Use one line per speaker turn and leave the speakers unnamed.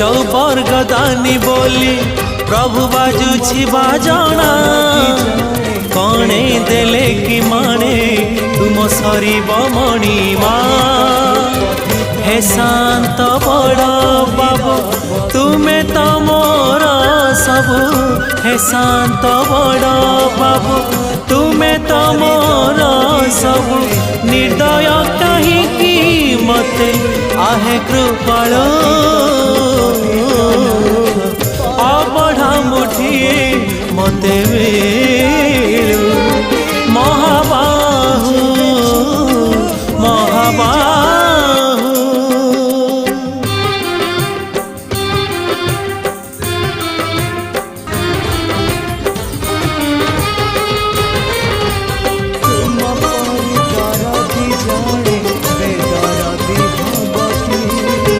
चौबर्ग दानी बोली प्रभु बाजुछि बाजना कणे देले कि माने तुम सरीब मणिमा हे शांत बड़ बाबू तुम्हें तो मोर सबु हे शांत बड़ बाबू तुम्हें तो मोर सबु निर्दय कहीं मते आहे कृपाल अबढ़ा मुठिए मते